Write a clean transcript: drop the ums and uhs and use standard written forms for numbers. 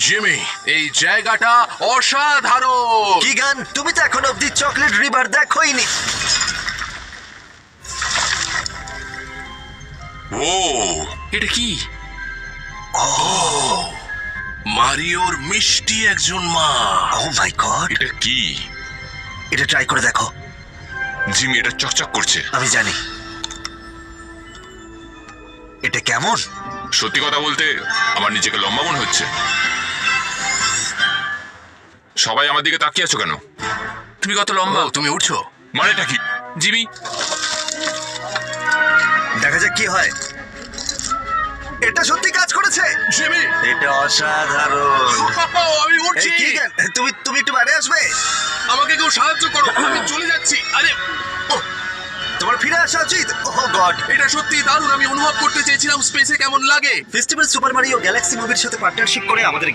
Jimmy, এই জায়গাটা অসাধারণ। কিগান, তুমি তো এখন অব্দি চকলেট রিভার দেখোইনি। ও, এটা কি? মারিওর মিষ্টি একজন মা। ও মাই গড, এটা কি? এটা ট্রাই করে দেখো। জিমি, এটা চকচক করছে। আমি জানি। এটা কেমন? সত্যি কথা বলতে আমার নিজেকে লম্বা মনে হচ্ছে। সবাই আমার দিকে তাকিয়ে আছো কেন? তুমি কত লম্বা? ও, তুমি উঠছো? মানেটা কি? জিমি, দেখা যাক কি হয়। এটা সত্যি কাজ করেছে। জিমি, এটা অসাধারণ। আমি এই উঠছি। কিগান, তুমি একটু বাইরে আসবে? আমাকে কেউ সাহায্য করো, আমি চলে যাচ্ছি। আরে ওহ, তোমার ফিরে আসা উচিত। ওহ গড। এটা সত্যি দারুণ। আমি অনুভব করতে চেয়েছিলাম স্পেসে কেমন লাগে। ফেস্টিভ্যাল সুপার মারিও গ্যালাক্সি মুভির সাথে পার্টনারশিপ করে আমাদের